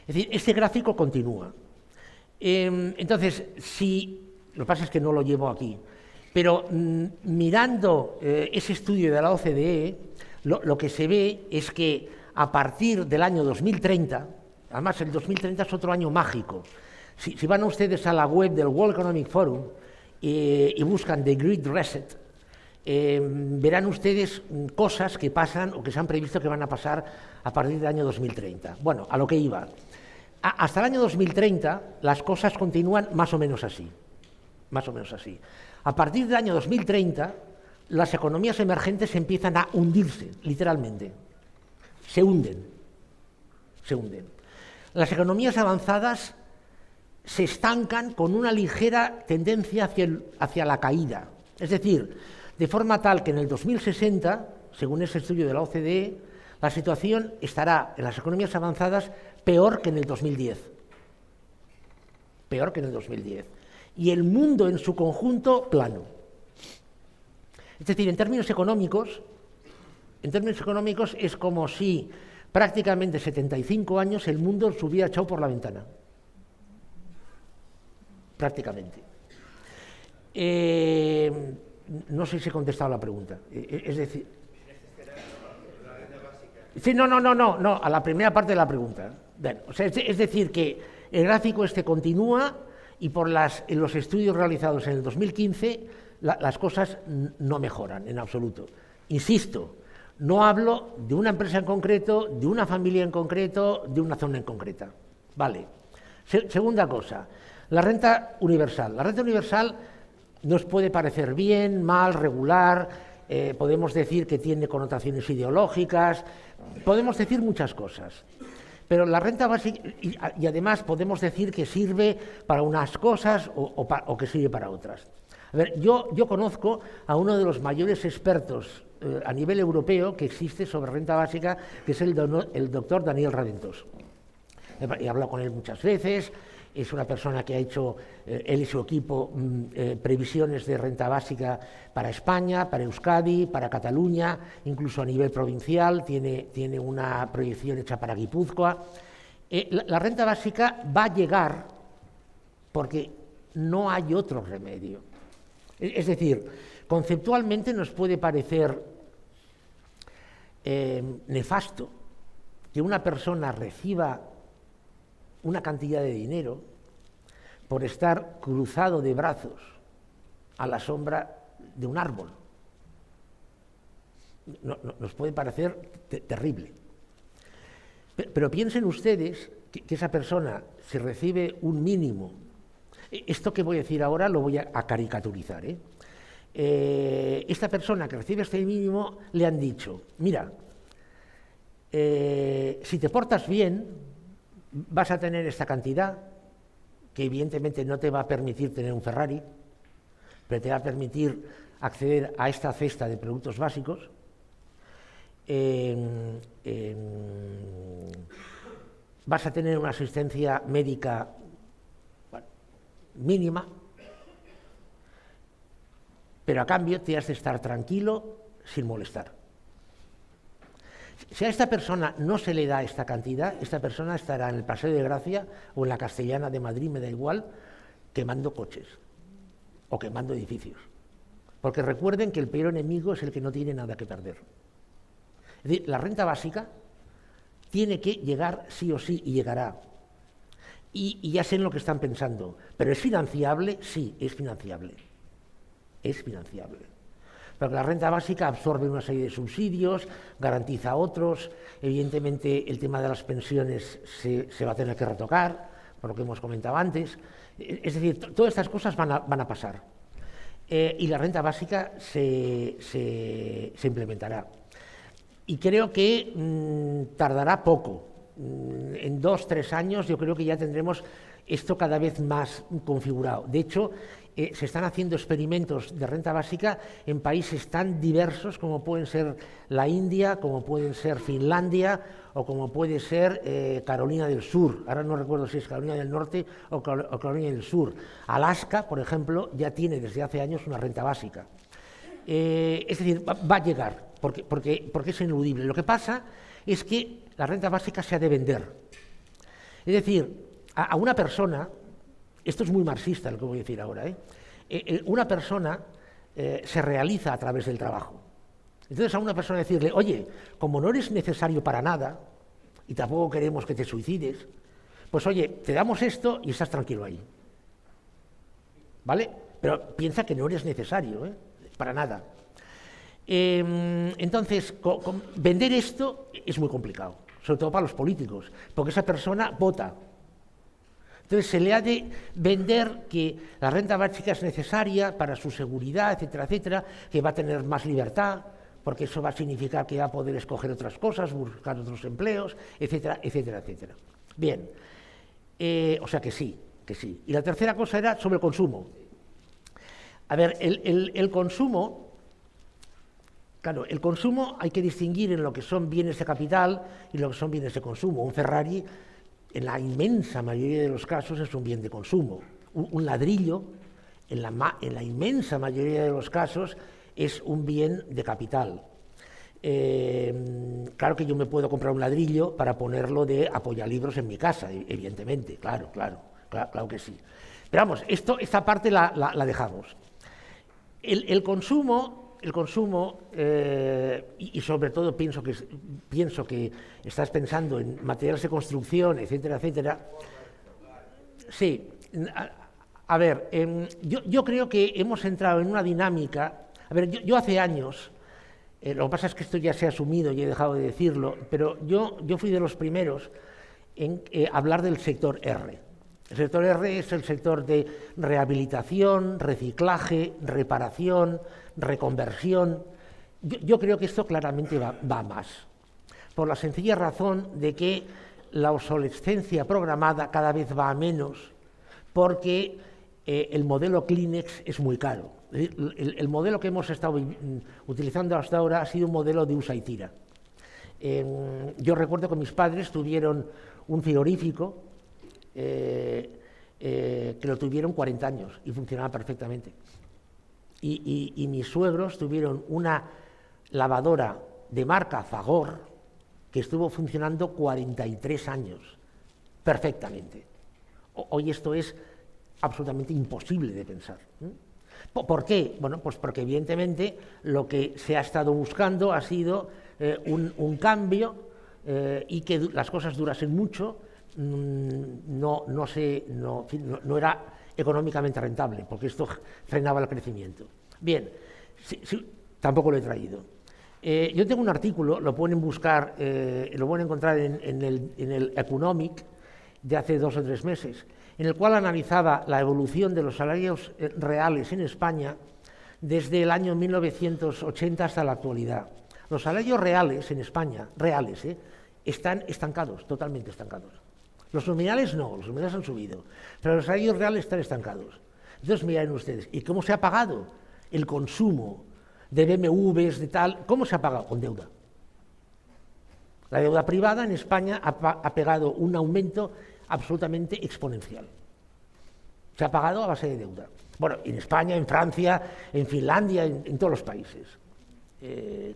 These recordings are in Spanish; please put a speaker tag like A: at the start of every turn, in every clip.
A: Es decir, este gráfico continúa. Entonces, lo que pasa es que no lo llevo aquí, pero mirando ese estudio de la OCDE, lo que se ve es que a partir del año 2030, además el 2030 es otro año mágico. Si van ustedes a la web del World Economic Forum y buscan The Great Reset, verán ustedes cosas que pasan o que se han previsto que van a pasar a partir del año 2030. Bueno, a lo que iba. Hasta el año 2030 las cosas continúan más o menos así. Más o menos así. A partir del año 2030 las economías emergentes empiezan a hundirse, literalmente. Se hunden. Las economías avanzadas se estancan con una ligera tendencia hacia la caída. Es decir, de forma tal que en el 2060, según ese estudio de la OCDE, la situación estará en las economías avanzadas peor que en el 2010. Peor que en el 2010. Y el mundo en su conjunto plano. Es decir, en términos económicos es como si prácticamente 75 años el mundo se hubiera echado por la ventana. Prácticamente. No sé si he contestado la pregunta. Es decir... Sí, no, a la primera parte de la pregunta. Bueno, o sea, es decir, que el gráfico este continúa y en los estudios realizados en el 2015 las cosas no mejoran en absoluto. Insisto, no hablo de una empresa en concreto, de una familia en concreto, de una zona en concreta. Vale. Segunda cosa, la renta universal. La renta universal nos puede parecer bien, mal, regular, podemos decir que tiene connotaciones ideológicas, podemos decir muchas cosas. Pero la renta básica, y además podemos decir que sirve para unas cosas o que sirve para otras. A ver, yo conozco a uno de los mayores expertos a nivel europeo que existe sobre renta básica, que es el doctor Daniel Raventós. He hablado con él muchas veces, es una persona que ha hecho, él y su equipo, previsiones de renta básica para España, para Euskadi, para Cataluña, incluso a nivel provincial, tiene una proyección hecha para Guipúzcoa. La renta básica va a llegar porque no hay otro remedio. Es decir, conceptualmente nos puede parecer nefasto que una persona reciba una cantidad de dinero por estar cruzado de brazos a la sombra de un árbol. Nos puede parecer terrible. Pero piensen ustedes que esa persona, si recibe un mínimo, esto que voy a decir ahora lo voy a caricaturizar, esta persona que recibe este mínimo le han dicho, mira, si te portas bien, vas a tener esta cantidad, que evidentemente no te va a permitir tener un Ferrari, pero te va a permitir acceder a esta cesta de productos básicos. Vas a tener una asistencia médica mínima, pero a cambio te has de estar tranquilo sin molestar. Si a esta persona no se le da esta cantidad, esta persona estará en el Paseo de Gracia o en la Castellana de Madrid, me da igual, quemando coches o quemando edificios. Porque recuerden que el peor enemigo es el que no tiene nada que perder. Es decir, la renta básica tiene que llegar sí o sí y llegará. Y ya sé en lo que están pensando, pero ¿es financiable? Sí, es financiable. Es financiable. Porque la renta básica absorbe una serie de subsidios, garantiza otros, evidentemente el tema de las pensiones se va a tener que retocar, por lo que hemos comentado antes. Es decir, todas estas cosas van a pasar. Y la renta básica se implementará. Y creo que tardará poco. En 2 o 3 años yo creo que ya tendremos esto cada vez más configurado. De hecho, se están haciendo experimentos de renta básica en países tan diversos como pueden ser la India, como pueden ser Finlandia o como puede ser Carolina del Sur. Ahora no recuerdo si es Carolina del Norte o Carolina del Sur. Alaska, por ejemplo, ya tiene desde hace años una renta básica. Es decir, va a llegar, porque es ineludible. Lo que pasa es que la renta básica se ha de vender. Es decir, a una persona, esto es muy marxista lo que voy a decir ahora, una persona se realiza a través del trabajo. Entonces a una persona decirle, oye, como no eres necesario para nada, y tampoco queremos que te suicides, pues oye, te damos esto y estás tranquilo ahí. ¿Vale? Pero piensa que no eres necesario, para nada. Entonces, vender esto es muy complicado, sobre todo para los políticos, porque esa persona vota. Entonces se le ha de vender que la renta básica es necesaria para su seguridad, etcétera, etcétera, que va a tener más libertad, porque eso va a significar que va a poder escoger otras cosas, buscar otros empleos, etcétera, etcétera, etcétera. Bien, o sea que sí, que sí. Y la tercera cosa era sobre el consumo. A ver, el consumo, claro, el consumo hay que distinguir en lo que son bienes de capital y lo que son bienes de consumo. Un Ferrari, en la inmensa mayoría de los casos, es un bien de consumo. Un ladrillo, en la inmensa mayoría de los casos, es un bien de capital. Claro que yo me puedo comprar un ladrillo para ponerlo de apoyalibros en mi casa, evidentemente, claro que sí. Pero vamos, esta parte la dejamos. El consumo, y sobre todo pienso que estás pensando en materiales de construcción, etcétera, etcétera. Sí, a ver, yo creo que hemos entrado en una dinámica. A ver, yo hace años, lo que pasa es que esto ya se ha asumido y he dejado de decirlo, pero yo fui de los primeros en hablar del sector R. El sector R es el sector de rehabilitación, reciclaje, reparación, reconversión. Yo creo que esto claramente va más, por la sencilla razón de que la obsolescencia programada cada vez va a menos, porque el modelo Kleenex es muy caro. El modelo que hemos estado utilizando hasta ahora ha sido un modelo de usa y tira. Yo recuerdo que mis padres tuvieron un frigorífico que lo tuvieron 40 años y funcionaba perfectamente. Y mis suegros tuvieron una lavadora de marca Fagor que estuvo funcionando 43 años perfectamente. Hoy esto es absolutamente imposible de pensar. ¿Por qué? Bueno, pues porque evidentemente lo que se ha estado buscando ha sido un cambio y que las cosas durasen mucho. No era económicamente rentable, porque esto frenaba el crecimiento. Bien, tampoco lo he traído. Yo tengo un artículo, lo pueden buscar, lo pueden encontrar en el Economic de hace 2 o 3 meses, en el cual analizaba la evolución de los salarios reales en España desde el año 1980 hasta la actualidad. Los salarios reales en España, están estancados, totalmente estancados. Los nominales no, los nominales han subido, pero los salarios reales están estancados. Entonces miren ustedes, ¿y cómo se ha pagado el consumo de BMWs, de tal? ¿Cómo se ha pagado? Con deuda. La deuda privada en España ha pegado un aumento absolutamente exponencial. Se ha pagado a base de deuda. Bueno, en España, en Francia, en Finlandia, en todos los países.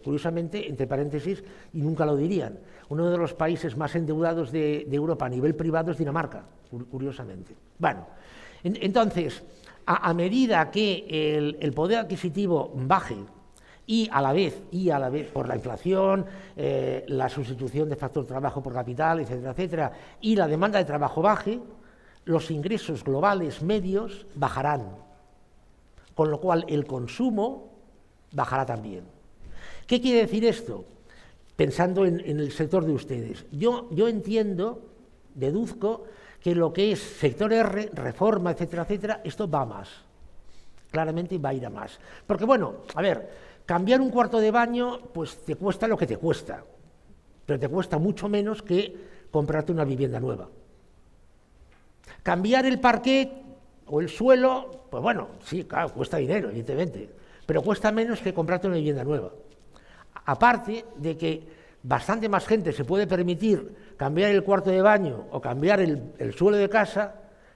A: Curiosamente, entre paréntesis, y nunca lo dirían, uno de los países más endeudados de Europa a nivel privado es Dinamarca, curiosamente. Bueno, entonces, a medida que el poder adquisitivo baje y a la vez por la inflación, la sustitución de factor trabajo por capital, etcétera, etcétera, y la demanda de trabajo baje, los ingresos globales medios bajarán, con lo cual el consumo bajará también. ¿Qué quiere decir esto? Pensando en el sector de ustedes. Yo entiendo, deduzco, que lo que es sector R, reforma, etcétera, etcétera, esto va a más. Claramente va a ir a más. Porque, bueno, a ver, cambiar un cuarto de baño, pues te cuesta lo que te cuesta, pero te cuesta mucho menos que comprarte una vivienda nueva. Cambiar el parquet o el suelo, pues bueno, sí, claro, cuesta dinero, evidentemente, pero cuesta menos que comprarte una vivienda nueva. Aparte de que bastante más gente se puede permitir cambiar el cuarto de baño o cambiar el suelo de casa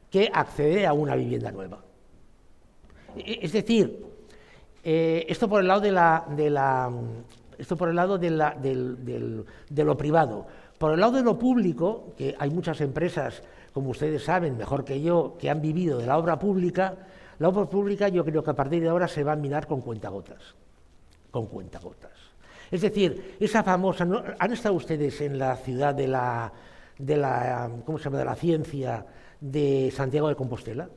A: que acceder a una vivienda nueva. Es decir, esto por el lado de lo privado. Por el lado de lo público, que hay muchas empresas, como ustedes saben mejor que yo, que han vivido de la obra pública yo creo que a partir de ahora se va a mirar con cuentagotas. Con cuentagotas. Es decir, esa famosa... ¿no? ¿Han estado ustedes en la ciudad de la ¿cómo se llama?, de la ciencia de Santiago de Compostela?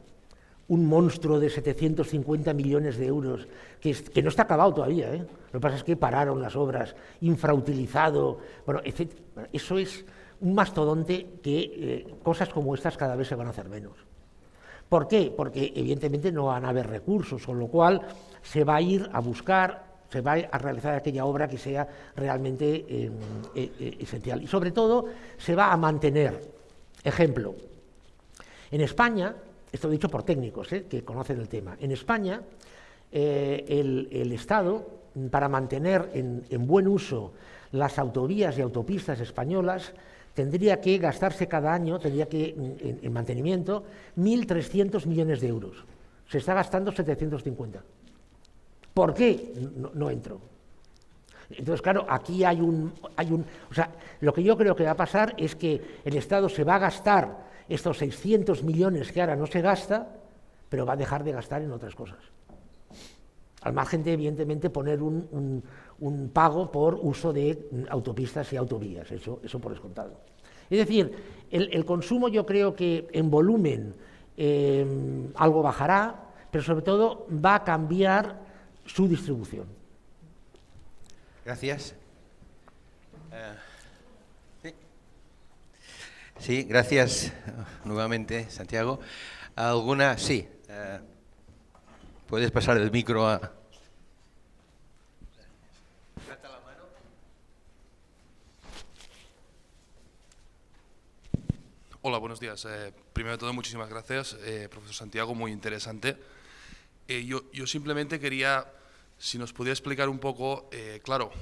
A: Un monstruo de 750 millones de euros, que no está acabado todavía, ¿eh? Lo que pasa es que pararon las obras, infrautilizado, bueno, etc. Eso es un mastodonte que cosas como estas cada vez se van a hacer menos. ¿Por qué? Porque evidentemente no van a haber recursos, con lo cual se va a ir a buscar, se va a realizar aquella obra que sea realmente esencial. Y sobre todo se va a mantener. Ejemplo, en España, esto dicho por técnicos que conocen el tema, en España el Estado, para mantener en buen uso las autovías y autopistas españolas, tendría que gastarse cada año, en mantenimiento, 1.300 millones de euros. Se está gastando 750. ¿Por qué? No entro. Entonces, claro, aquí hay un... O sea, lo que yo creo que va a pasar es que el Estado se va a gastar estos 600 millones que ahora no se gasta, pero va a dejar de gastar en otras cosas. Al margen de, evidentemente, poner un pago por uso de autopistas y autovías, eso por descontado. Es decir, el consumo yo creo que en volumen algo bajará, pero sobre todo va a cambiar su distribución.
B: Gracias. Sí, gracias nuevamente, Santiago. ¿Alguna? Sí. ¿Puedes pasar el micro a...?
C: Hola, buenos días. Primero de todo, muchísimas gracias, profesor Santiago, muy interesante. Yo simplemente quería, si nos pudiera explicar un poco, claro,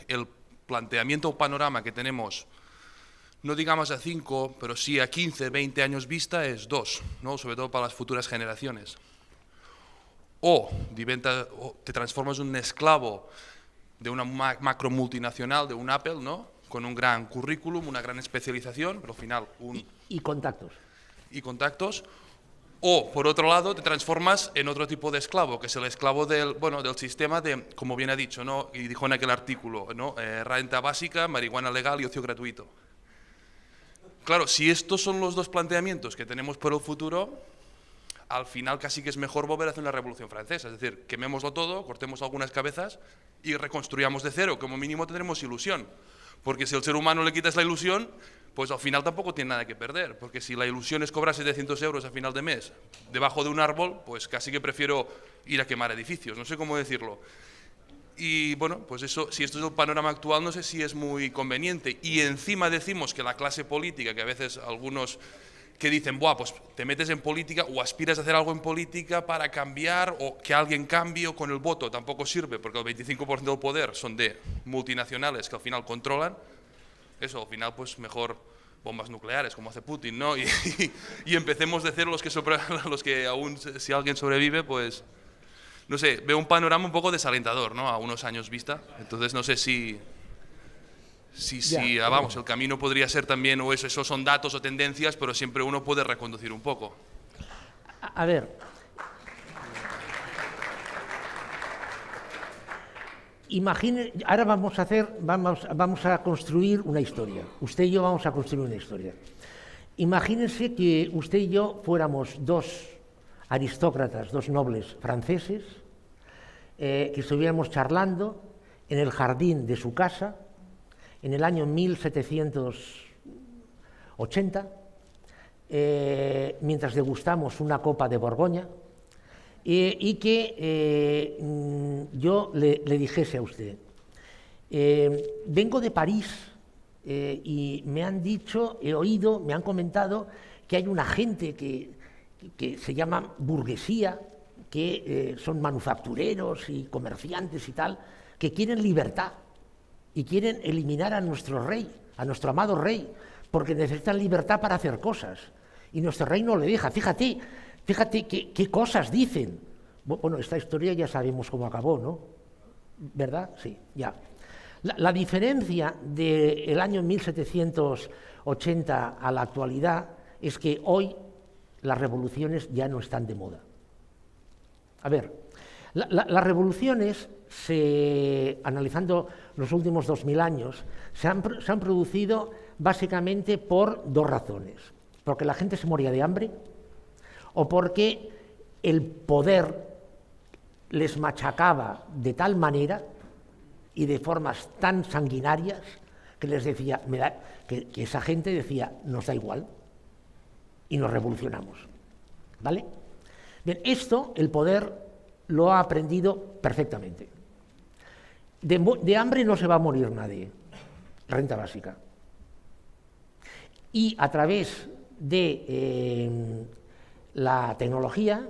C: el planteamiento o panorama que tenemos, no digamos a 5, pero sí a 15, 20 años vista, es 2, ¿no? Sobre todo para las futuras generaciones. O te transformas en un esclavo de una macro multinacional, de un Apple, ¿no?, con un gran currículum, una gran especialización, pero al final
A: Y contactos.
C: Y contactos. O, por otro lado, te transformas en otro tipo de esclavo, que es el esclavo del sistema de, como bien ha dicho, ¿no?, y dijo en aquel artículo, ¿no?, renta básica, marihuana legal y ocio gratuito. Claro, si estos son los dos planteamientos que tenemos por el futuro, al final casi que es mejor volver a hacer una revolución francesa, es decir, quemémoslo todo, cortemos algunas cabezas y reconstruyamos de cero, como mínimo tendremos ilusión. Porque si al ser humano le quitas la ilusión, pues al final tampoco tiene nada que perder, porque si la ilusión es cobrar 700 euros a final de mes debajo de un árbol, pues casi que prefiero ir a quemar edificios, no sé cómo decirlo. Y bueno, pues eso, si esto es el panorama actual, no sé si es muy conveniente. Y encima decimos que la clase política, que a veces algunos que dicen, buah, pues te metes en política o aspiras a hacer algo en política para cambiar o que alguien cambie, o con el voto tampoco sirve, porque el 25% del poder son de multinacionales que al final controlan. Eso, al final, pues mejor bombas nucleares, como hace Putin, ¿no? Y empecemos de cero los que aún, si alguien sobrevive, pues... No sé, veo un panorama un poco desalentador, ¿no?, a unos años vista. Entonces no sé si vamos, el camino podría ser también, o esos son datos o tendencias, pero siempre uno puede reconducir un poco.
A: A ver, imagine, ahora vamos a construir una historia. Usted y yo vamos a construir una historia. Imagínense que usted y yo fuéramos dos aristócratas, dos nobles franceses, que estuviéramos charlando en el jardín de su casa en el año 1780, mientras degustamos una copa de Borgoña, y que yo le dijese a usted, vengo de París y me han dicho, he oído, me han comentado que hay una gente que se llama burguesía, que son manufactureros y comerciantes y tal, que quieren libertad y quieren eliminar a nuestro rey, a nuestro amado rey, porque necesitan libertad para hacer cosas. Y nuestro rey no le deja. Fíjate qué cosas dicen. Bueno, esta historia ya sabemos cómo acabó, ¿no? ¿Verdad? Sí, ya. La diferencia del año 1780 a la actualidad es que hoy las revoluciones ya no están de moda. A ver, las revoluciones, analizando los últimos 2000 años, se han producido básicamente por dos razones. Porque la gente se moría de hambre o porque el poder les machacaba de tal manera y de formas tan sanguinarias que les decía, que esa gente decía, nos da igual y nos revolucionamos. ¿Vale? Bien, esto el poder lo ha aprendido perfectamente. De hambre no se va a morir nadie, renta básica. Y a través de la tecnología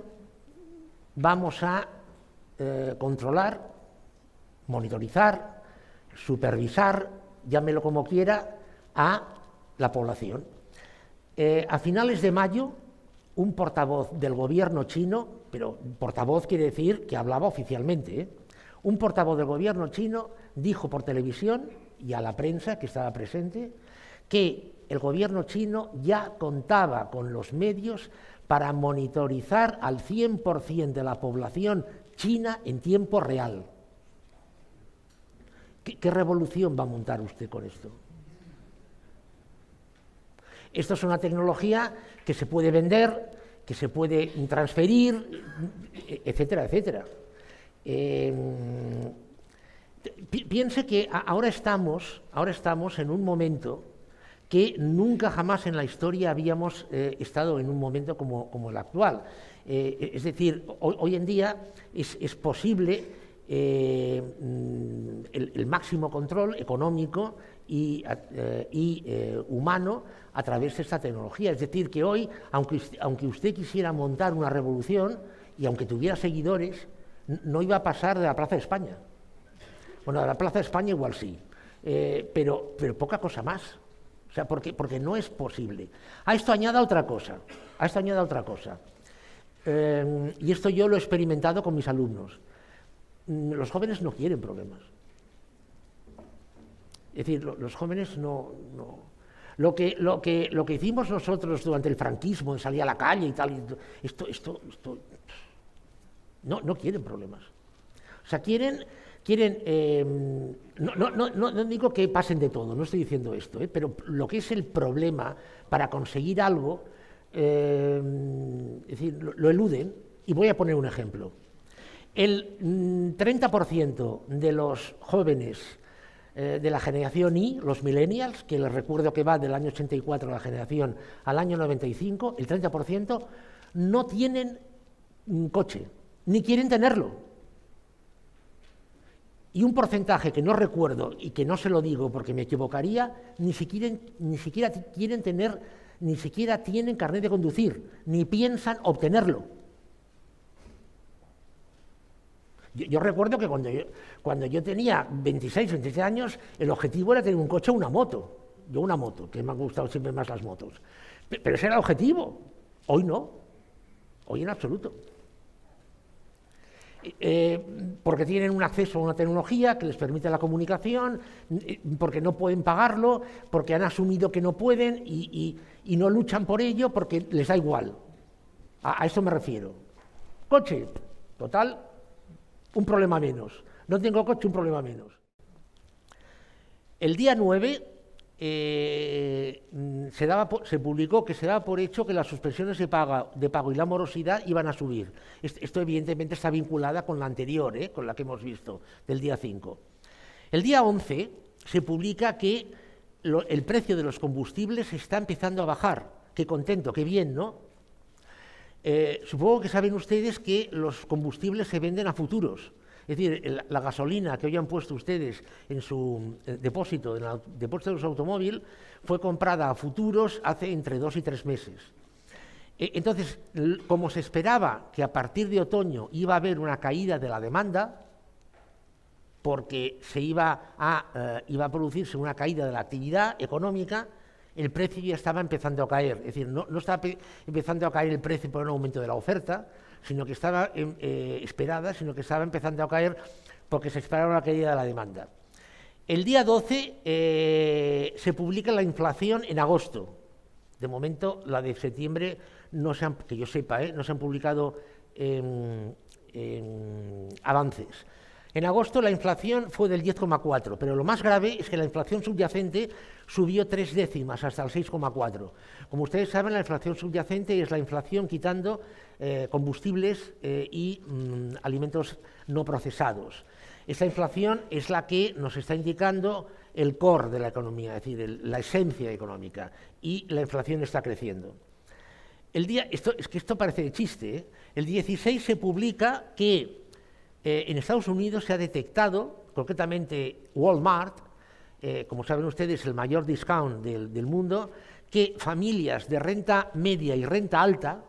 A: vamos a controlar, monitorizar, supervisar, llámelo como quiera, a la población. A finales de mayo, un portavoz del gobierno chino, pero portavoz quiere decir que hablaba oficialmente, un portavoz del gobierno chino dijo por televisión y a la prensa que estaba presente que el gobierno chino ya contaba con los medios para monitorizar al 100% de la población china en tiempo real. ¿Qué revolución va a montar usted con esto? Esto es una tecnología que se puede vender, que se puede transferir, etcétera, etcétera. Piense que ahora estamos en un momento que nunca jamás en la historia habíamos estado en un momento como el actual. Es decir, hoy en día es posible el máximo control económico y humano a través de esta tecnología. Es decir, que hoy, aunque usted quisiera montar una revolución y aunque tuviera seguidores, no iba a pasar de la Plaza de España. Bueno, de la Plaza de España igual sí, pero poca cosa más. O sea, porque no es posible. A esto añada otra cosa. Y esto yo lo he experimentado con mis alumnos. Los jóvenes no quieren problemas. Es decir, los jóvenes no. Lo que hicimos nosotros durante el franquismo, de salir a la calle y tal, esto no quieren problemas. O sea, quieren no digo que pasen de todo, no estoy diciendo esto, pero lo que es el problema para conseguir algo, es decir, lo eluden, y voy a poner un ejemplo. El 30% de los jóvenes de la generación Y, los millennials, que les recuerdo que va del año 84 la generación al año 95, el 30% no tienen un coche, ni quieren tenerlo. Y un porcentaje que no recuerdo y que no se lo digo porque me equivocaría, ni siquiera quieren tener, ni siquiera tienen carnet de conducir, ni piensan obtenerlo. Yo recuerdo que cuando yo tenía 26, 27 años, el objetivo era tener un coche o una moto. Yo una moto, que me han gustado siempre más las motos. Pero ese era el objetivo. Hoy no. Hoy en absoluto. Porque tienen un acceso a una tecnología que les permite la comunicación, porque no pueden pagarlo, porque han asumido que no pueden y no luchan por ello porque les da igual. A eso me refiero. Coche, total, un problema menos. No tengo coche, un problema menos. El día 9 se publicó que se daba por hecho que las suspensiones de pago y la morosidad iban a subir. Esto evidentemente está vinculada con la anterior, con la que hemos visto, del día 5. El día 11 se publica que el precio de los combustibles está empezando a bajar. Qué contento, qué bien, ¿no? Supongo que saben ustedes que los combustibles se venden a futuros. Es decir, la gasolina que hoy han puesto ustedes en su depósito, en el depósito de su automóvil, fue comprada a futuros hace entre 2 y 3 meses. Entonces, como se esperaba que a partir de otoño iba a haber una caída de la demanda, porque iba a producirse una caída de la actividad económica, el precio ya estaba empezando a caer. Es decir, no estaba empezando a caer el precio por un aumento de la oferta, sino que estaba empezando a caer porque se esperaba una caída de la demanda. El día 12 se publica la inflación en agosto. De momento, la de septiembre, que yo sepa, no se han publicado avances. En agosto la inflación fue del 10,4, pero lo más grave es que la inflación subyacente subió 3 décimas hasta el 6,4. Como ustedes saben, la inflación subyacente es la inflación quitando combustibles y alimentos no procesados. Esta inflación es la que nos está indicando el core de la economía, es decir, la esencia económica, y la inflación está creciendo. Esto parece de chiste, ¿eh? El 16 se publica que en Estados Unidos se ha detectado, concretamente Walmart, como saben ustedes, el mayor discount del mundo, que familias de renta media y renta alta,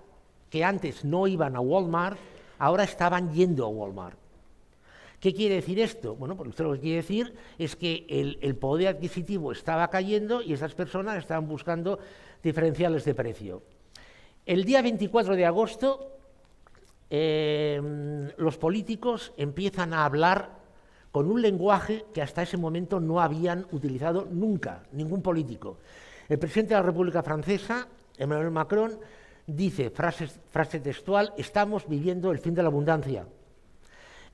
A: que antes no iban a Walmart, ahora estaban yendo a Walmart. ¿Qué quiere decir esto? Bueno, pues esto lo que quiere decir es que el poder adquisitivo estaba cayendo y esas personas estaban buscando diferenciales de precio. El día 24 de agosto, los políticos empiezan a hablar con un lenguaje que hasta ese momento no habían utilizado nunca, ningún político. El presidente de la República Francesa, Emmanuel Macron, dice, frase textual, estamos viviendo el fin de la abundancia.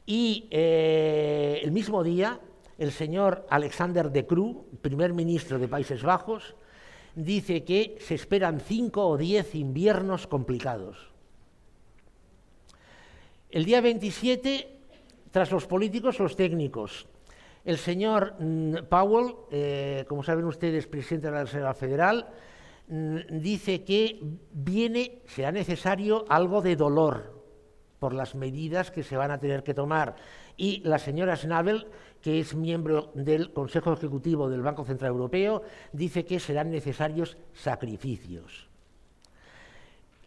A: Y el mismo día, el señor Alexander De Croo, primer ministro de Países Bajos, dice que se esperan 5 o 10 inviernos complicados. El día 27, tras los políticos, los técnicos. El señor Powell, como saben ustedes, presidente de la Reserva Federal, dice que será necesario algo de dolor por las medidas que se van a tener que tomar. Y la señora Schnabel, que es miembro del Consejo Ejecutivo del Banco Central Europeo, dice que serán necesarios sacrificios.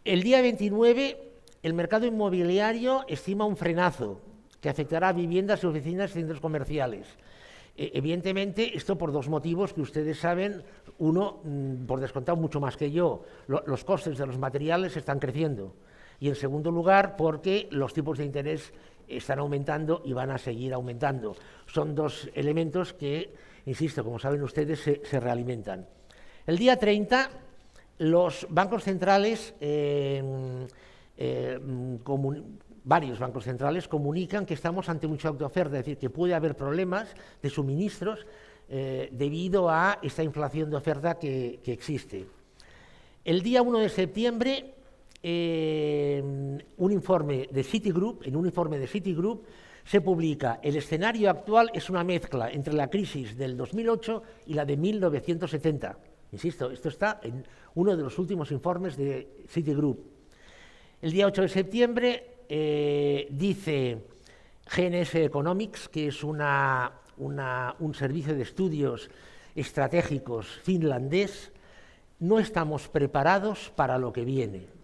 A: El día 29, el mercado inmobiliario estima un frenazo que afectará a viviendas y oficinas y centros comerciales. Evidentemente, esto por dos motivos que ustedes saben. Uno, por descontado mucho más que yo, los costes de los materiales están creciendo. Y en segundo lugar, porque los tipos de interés están aumentando y van a seguir aumentando. Son dos elementos que, insisto, como saben ustedes, se realimentan. El día 30, los bancos centrales, varios bancos centrales, comunican que estamos ante un shock de oferta, es decir, que puede haber problemas de suministros debido a esta inflación de oferta que existe. El día 1 de septiembre, en un informe de Citigroup se publica: el escenario actual es una mezcla entre la crisis del 2008 y la de 1970. Insisto, esto está en uno de los últimos informes de Citigroup. El día 8 de septiembre dice GNS Economics, que es un servicio de estudios estratégicos finlandés: no estamos preparados para lo que viene.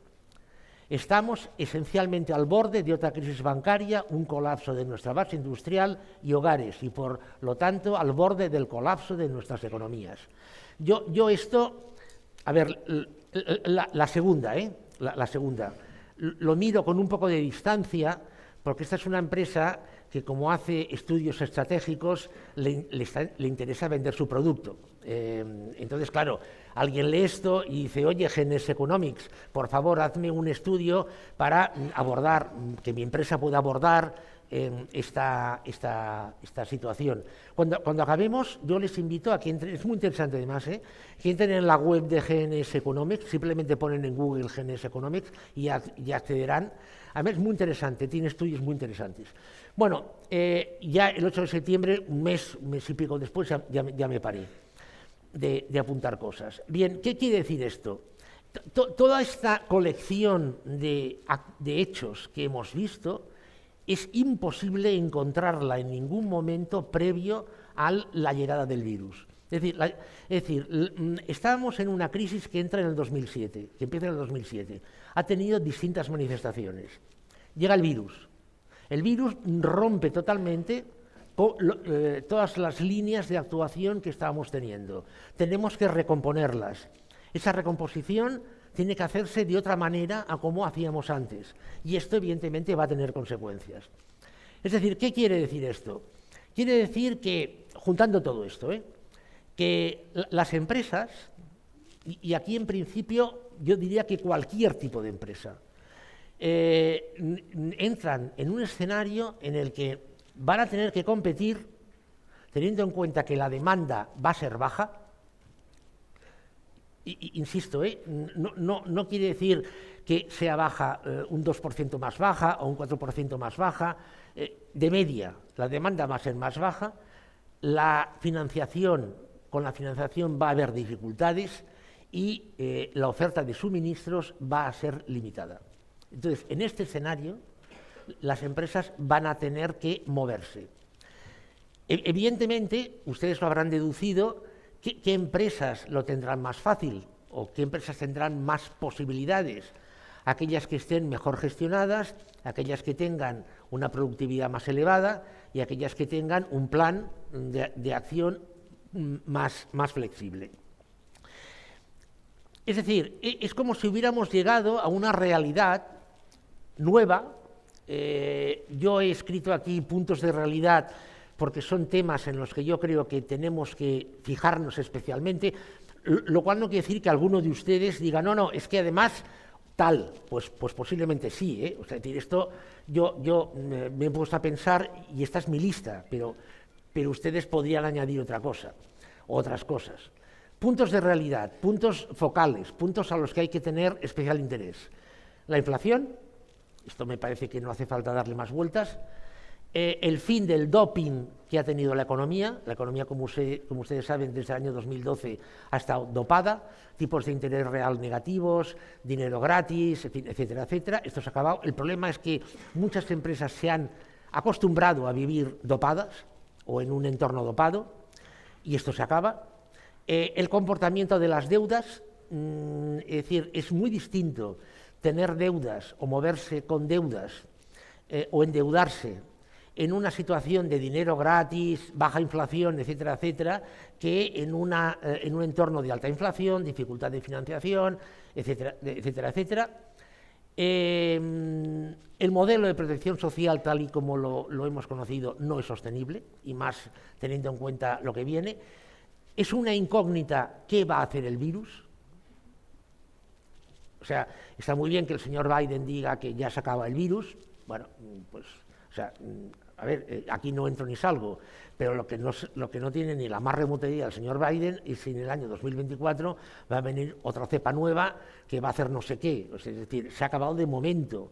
A: Estamos esencialmente al borde de otra crisis bancaria, un colapso de nuestra base industrial y hogares, y por lo tanto al borde del colapso de nuestras economías. Yo esto, a ver, la segunda, lo miro con un poco de distancia, porque esta es una empresa que, como hace estudios estratégicos, le interesa vender su producto. Entonces, claro, alguien lee esto y dice: oye, GNS Economics, por favor, hazme un estudio para abordar, que mi empresa pueda abordar esta situación. Cuando acabemos, yo les invito a que entren, es muy interesante además, que entren en la web de GNS Economics, simplemente ponen en Google GNS Economics y accederán. Además, es muy interesante, tiene estudios muy interesantes. Bueno, ya el 8 de septiembre, un mes y pico después, ya me paré de apuntar cosas. Bien, ¿qué quiere decir esto? Toda esta colección de hechos que hemos visto es imposible encontrarla en ningún momento previo a la llegada del virus. Es decir, estábamos en una crisis que entra en el 2007, que empieza en el 2007. Ha tenido distintas manifestaciones. Llega el virus. El virus rompe totalmente todas las líneas de actuación que estábamos teniendo. Tenemos que recomponerlas. Esa recomposición tiene que hacerse de otra manera a como hacíamos antes. Y esto, evidentemente, va a tener consecuencias. Es decir, ¿qué quiere decir esto? Quiere decir que, juntando todo esto, que las empresas, y aquí en principio yo diría que cualquier tipo de empresa, entran en un escenario en el que van a tener que competir teniendo en cuenta que la demanda va a ser baja. Insisto, no quiere decir que sea baja un 2% más baja o un 4% más baja. De media, la demanda va a ser más baja, con la financiación va a haber dificultades y la oferta de suministros va a ser limitada. Entonces, en este escenario, las empresas van a tener que moverse. Evidentemente, ustedes lo habrán deducido, ¿qué empresas lo tendrán más fácil o qué empresas tendrán más posibilidades? Aquellas que estén mejor gestionadas, aquellas que tengan una productividad más elevada y aquellas que tengan un plan de acción más flexible. Es decir, es como si hubiéramos llegado a una realidad nueva. Yo he escrito aquí puntos de realidad porque son temas en los que yo creo que tenemos que fijarnos especialmente, lo cual no quiere decir que alguno de ustedes diga, no, es que además tal, pues posiblemente sí, O sea, esto yo me he puesto a pensar y esta es mi lista, pero ustedes podrían añadir otras cosas. Puntos de realidad, puntos focales, puntos a los que hay que tener especial interés. La inflación, esto me parece que no hace falta darle más vueltas. El fin del doping que ha tenido la economía, como ustedes saben, desde el año 2012 ha estado dopada, tipos de interés real negativos, dinero gratis, etcétera, etcétera. Esto se ha acabado. El problema es que muchas empresas se han acostumbrado a vivir dopadas o en un entorno dopado, y esto se acaba. El comportamiento de las deudas, es decir, es muy distinto tener deudas o moverse con deudas o endeudarse en una situación de dinero gratis, baja inflación, etcétera, etcétera, que en un entorno de alta inflación, dificultad de financiación, etcétera, etcétera, etcétera. El modelo de protección social, tal y como lo hemos conocido, no es sostenible, y más teniendo en cuenta lo que viene. Es una incógnita qué va a hacer el virus. O sea, está muy bien que el señor Biden diga que ya se acaba el virus. Bueno, pues, o sea, a ver, aquí no entro ni salgo, pero lo que no tiene ni la más remota idea el señor Biden es si en el año 2024 va a venir otra cepa nueva que va a hacer no sé qué. O sea, es decir, se ha acabado de momento,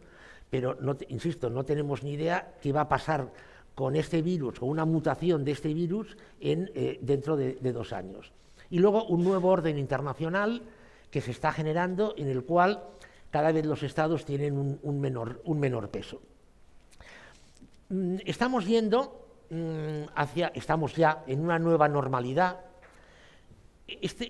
A: pero, insisto, no tenemos ni idea qué va a pasar con este virus, con una mutación de este virus dentro de 2 años. Y luego un nuevo orden internacional que se está generando, en el cual cada vez los estados tienen un menor peso. Estamos ya en una nueva normalidad. Esto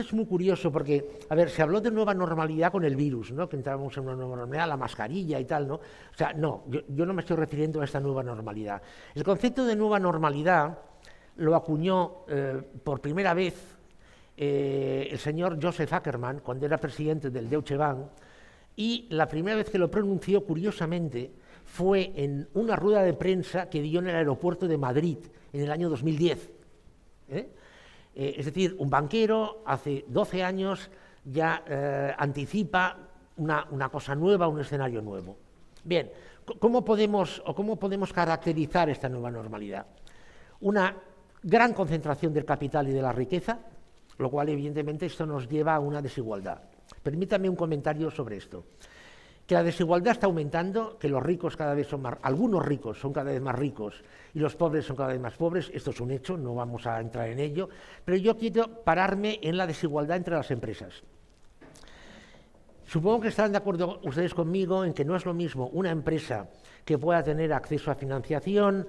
A: es muy curioso porque, a ver, se habló de nueva normalidad con el virus, ¿no? Que entramos en una nueva normalidad, la mascarilla y tal, ¿no? O sea, no, yo no me estoy refiriendo a esta nueva normalidad. El concepto de nueva normalidad lo acuñó por primera vez el señor Joseph Ackerman cuando era presidente del Deutsche Bank, y la primera vez que lo pronunció, curiosamente, fue en una rueda de prensa que dio en el aeropuerto de Madrid en el año 2010. Es decir, un banquero hace 12 años ya anticipa una cosa nueva, un escenario nuevo. Bien, ¿cómo podemos caracterizar esta nueva normalidad? Una gran concentración del capital y de la riqueza, lo cual evidentemente esto nos lleva a una desigualdad. Permítame un comentario sobre esto. Que la desigualdad está aumentando, que los ricos cada vez son más, algunos ricos son cada vez más ricos y los pobres son cada vez más pobres, esto es un hecho, no vamos a entrar en ello, pero yo quiero pararme en la desigualdad entre las empresas. Supongo que estarán de acuerdo ustedes conmigo en que no es lo mismo una empresa que pueda tener acceso a financiación,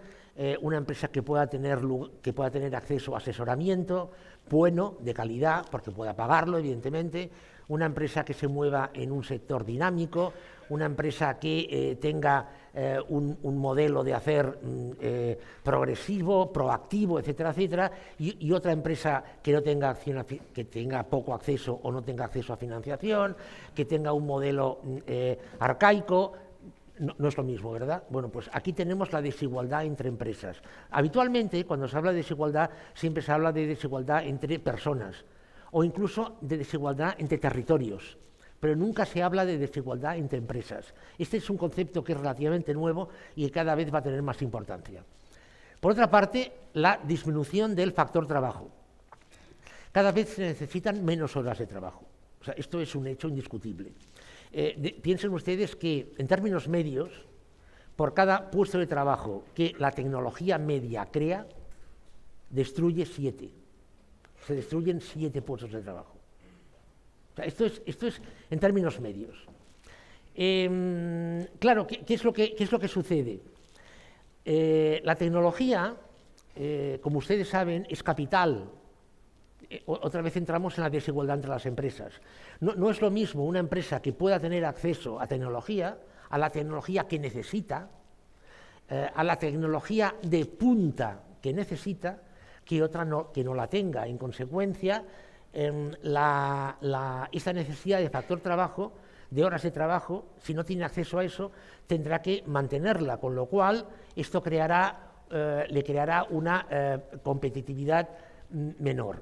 A: una empresa que pueda tener acceso a asesoramiento bueno, de calidad, porque pueda pagarlo, evidentemente, una empresa que se mueva en un sector dinámico, una empresa que tenga un modelo de hacer progresivo, proactivo, etcétera, etcétera, y otra empresa que no tenga que tenga poco acceso o no tenga acceso a financiación, que tenga un modelo arcaico. no es lo mismo, ¿verdad? Bueno, pues aquí tenemos la desigualdad entre empresas. Habitualmente, cuando se habla de desigualdad, siempre se habla de desigualdad entre personas o incluso de desigualdad entre territorios, pero nunca se habla de desigualdad entre empresas. Este es un concepto que es relativamente nuevo y que cada vez va a tener más importancia. Por otra parte, la disminución del factor trabajo. Cada vez se necesitan menos horas de trabajo. O sea, esto es un hecho indiscutible. Piensen ustedes que, en términos medios, por cada puesto de trabajo que la tecnología media crea, destruye 7. Se destruyen 7 puestos de trabajo. O sea, esto es en términos medios. Claro, ¿qué es lo que sucede? La tecnología, como ustedes saben, es capital. Otra vez entramos en la desigualdad entre las empresas. No es lo mismo una empresa que pueda tener acceso a tecnología, a la tecnología que necesita, a la tecnología de punta que necesita, que otra que no la tenga. En consecuencia, esta necesidad de factor trabajo, de horas de trabajo, si no tiene acceso a eso, tendrá que mantenerla, con lo cual esto le creará una competitividad menor.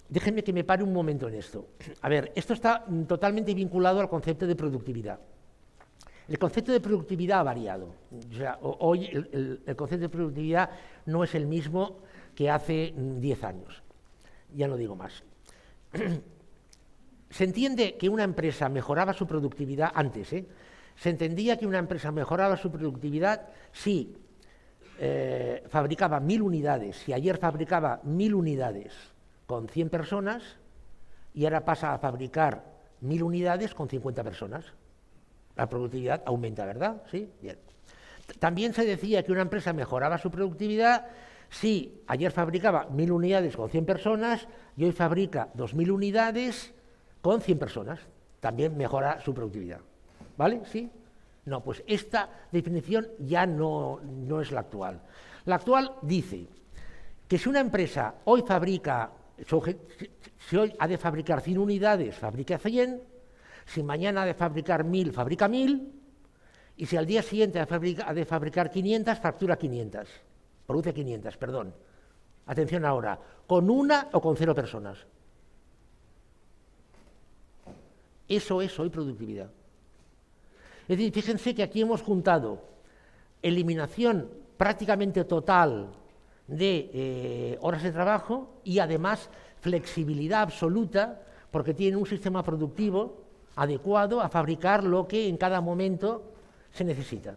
A: Déjenme que me pare un momento en esto. A ver, esto está totalmente vinculado al concepto de productividad. El concepto de productividad ha variado. O sea, hoy el concepto de productividad no es el mismo que hace 10 años. Ya no digo más. Se entiende que una empresa mejoraba su productividad antes, Se entendía que una empresa mejoraba su productividad si fabricaba 1000 unidades. Si ayer fabricaba 1000 unidades con 100 personas y ahora pasa a fabricar 1000 unidades con 50 personas. La productividad aumenta, ¿verdad? ¿Sí? Bien. También se decía que una empresa mejoraba su productividad si ayer fabricaba 1000 unidades con 100 personas y hoy fabrica 2000 unidades con 100 personas. También mejora su productividad. ¿Vale? ¿Sí? No, pues esta definición ya no es la actual. La actual dice que si una empresa hoy fabrica, si hoy ha de fabricar 100 unidades, fabrica 100, si mañana ha de fabricar 1000, fabrica 1000, y si al día siguiente ha de fabricar 500, factura 500, produce 500, perdón. Atención ahora, ¿con una o con 0 personas? Eso es hoy productividad. Es decir, fíjense que aquí hemos juntado eliminación prácticamente total de horas de trabajo y además flexibilidad absoluta, porque tienen un sistema productivo adecuado a fabricar lo que en cada momento se necesita.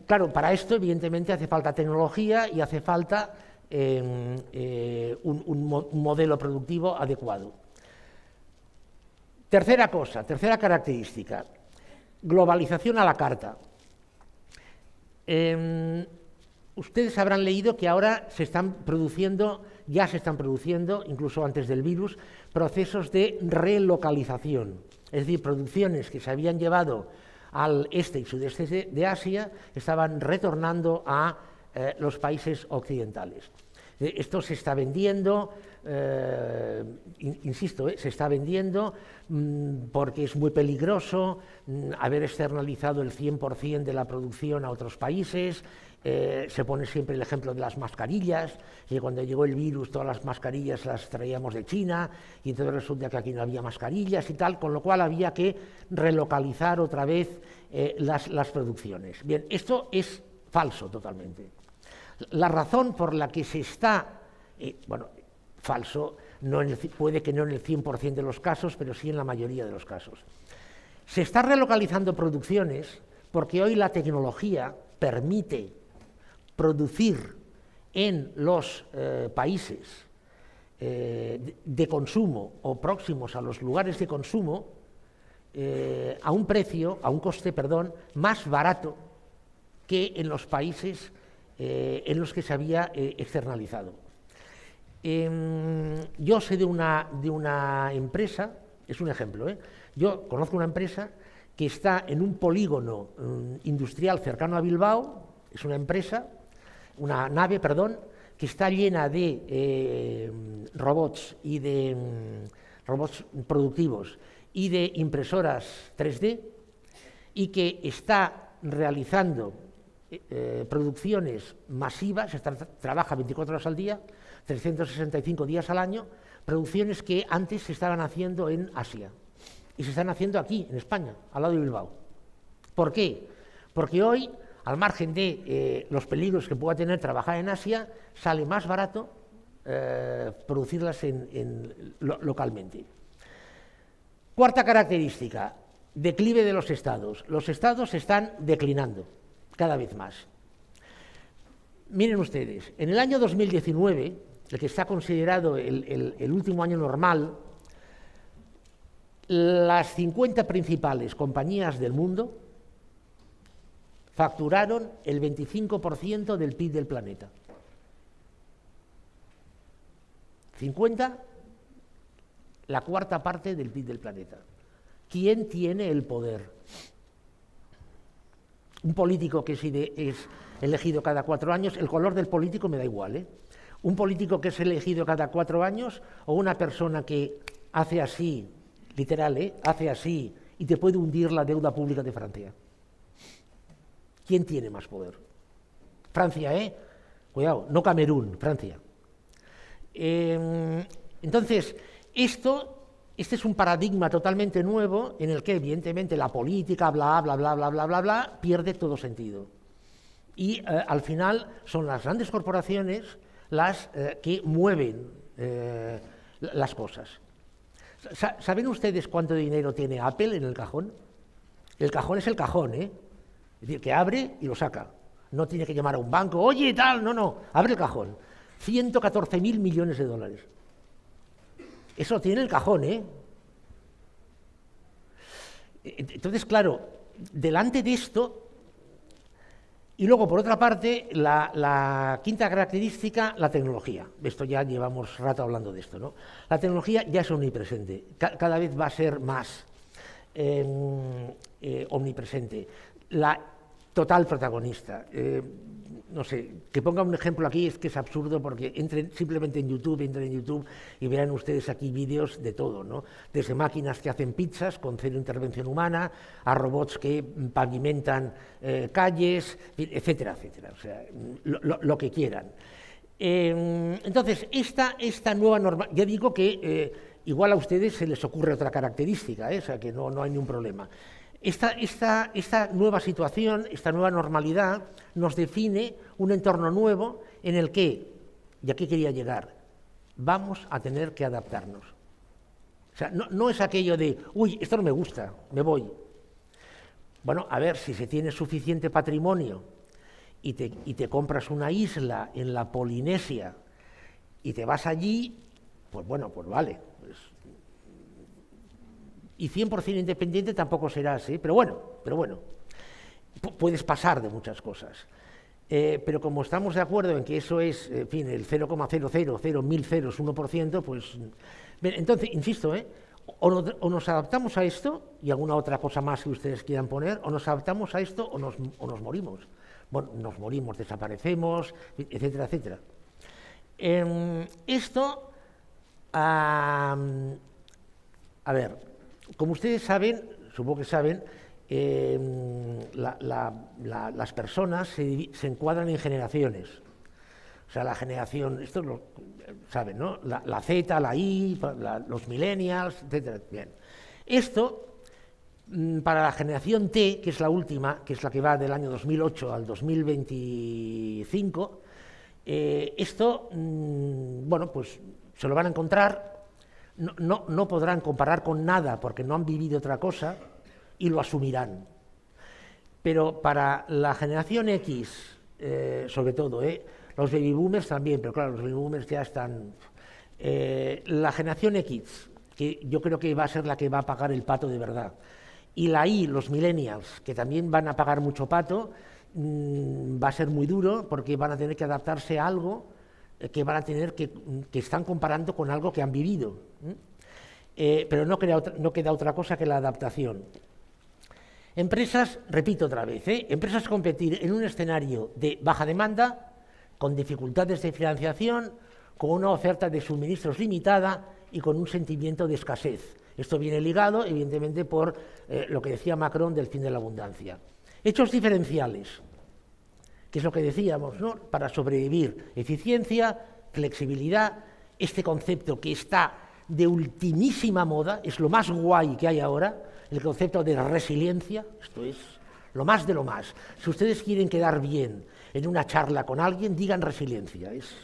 A: Claro, para esto evidentemente hace falta tecnología y hace falta un modelo productivo adecuado. Tercera característica, globalización a la carta. Ustedes habrán leído que ahora ya se están produciendo, incluso antes del virus, procesos de relocalización. Es decir, producciones que se habían llevado al este y sudeste de Asia estaban retornando a los países occidentales. Esto se está vendiendo, insisto, se está vendiendo porque es muy peligroso haber externalizado el 100% de la producción a otros países. Se pone siempre el ejemplo de las mascarillas, y cuando llegó el virus todas las mascarillas las traíamos de China y entonces resulta que aquí no había mascarillas y tal, con lo cual había que relocalizar otra vez las producciones. Bien, esto es falso totalmente. La razón por la que se está, falso, puede que no en el 100% de los casos, pero sí en la mayoría de los casos. Se está relocalizando producciones porque hoy la tecnología permite producir en los países de consumo o próximos a los lugares de consumo a un coste más barato que en los países en los que se había externalizado. Yo sé de una empresa, es un ejemplo, yo conozco una empresa que está en un polígono industrial cercano a Bilbao, es una nave, que está llena de robots y de robots productivos y de impresoras 3D, y que está realizando producciones masivas, trabaja 24 horas al día, 365 días al año, producciones que antes se estaban haciendo en Asia y se están haciendo aquí, en España, al lado de Bilbao. ¿Por qué? Porque hoy, al margen de los peligros que pueda tener trabajar en Asia, sale más barato producirlas localmente. Cuarta característica, declive de los estados. Los estados están declinando cada vez más. Miren ustedes, en el año 2019, el que está considerado el último año normal, las 50 principales compañías del mundo facturaron el 25% del PIB del planeta. 50, la cuarta parte del PIB del planeta. ¿Quién tiene el poder? Un político que es elegido cada 4 años, el color del político me da igual, ¿eh? Un político que es elegido cada 4 años o una persona que hace así, literal, hace así y te puede hundir la deuda pública de Francia. ¿Quién tiene más poder? Francia, cuidado, no Camerún, Francia. Entonces, este es un paradigma totalmente nuevo en el que evidentemente la política, bla, bla, bla, bla, bla, bla, bla, pierde todo sentido. Y al final son las grandes corporaciones las que mueven las cosas. ¿Saben ustedes cuánto dinero tiene Apple en el cajón? El cajón es el cajón, Es decir, que abre y lo saca. No tiene que llamar a un banco, oye, tal, no, abre el cajón. 114.000 millones de dólares. Eso tiene el cajón, Entonces, claro, delante de esto, y luego, por otra parte, la quinta característica, la tecnología. Esto ya llevamos rato hablando de esto, ¿no? La tecnología ya es omnipresente, cada vez va a ser más omnipresente. La total protagonista. No sé, que ponga un ejemplo aquí es que es absurdo porque entren simplemente en YouTube y verán ustedes aquí vídeos de todo, ¿no? Desde máquinas que hacen pizzas con cero intervención humana, a robots que pavimentan calles, etcétera, etcétera, o sea, lo que quieran. Entonces, esta nueva norma, ya digo que igual a ustedes se les ocurre otra característica, o sea, que no hay ningún problema. Esta nueva situación, esta nueva normalidad, nos define un entorno nuevo en el que, y aquí quería llegar, vamos a tener que adaptarnos. O sea, no es aquello de, uy, esto no me gusta, me voy. Bueno, a ver, si se tiene suficiente patrimonio y te compras una isla en la Polinesia y te vas allí, pues bueno, pues vale. Y 100% independiente tampoco serás, pero bueno, puedes pasar de muchas cosas. Pero como estamos de acuerdo en que eso es, en fin, el 0,00001%, pues... Entonces, insisto, o nos adaptamos a esto, y alguna otra cosa más que ustedes quieran poner, o nos adaptamos a esto o nos morimos. Bueno, nos morimos, desaparecemos, etcétera, etcétera. Esto, a ver... Como ustedes saben, supongo que saben, las personas se encuadran en generaciones. O sea, la generación, esto lo saben, ¿no? La Z, la Y, los millennials, etcétera. Bien. Esto, para la generación T, que es la última, que es la que va del año 2008 al 2025, esto, bueno, pues se lo van a encontrar. No podrán comparar con nada porque no han vivido otra cosa y lo asumirán. Pero para la generación X, sobre todo, los baby boomers también, pero claro, los baby boomers ya están... la generación X, que yo creo que va a ser la que va a pagar el pato de verdad, y la Y, los millennials, que también van a pagar mucho pato, va a ser muy duro porque van a tener que adaptarse a algo que van a tener que están comparando con algo que han vivido. Pero no queda otra cosa que la adaptación. Empresas, repito otra vez, empresas competir en un escenario de baja demanda, con dificultades de financiación, con una oferta de suministros limitada y con un sentimiento de escasez. Esto viene ligado, evidentemente, por lo que decía Macron del fin de la abundancia. Hechos diferenciales, que es lo que decíamos, ¿no? Para sobrevivir, eficiencia, flexibilidad, este concepto que está de ultimísima moda, es lo más guay que hay ahora, el concepto de resiliencia, esto es lo más de lo más. Si ustedes quieren quedar bien en una charla con alguien, digan resiliencia, es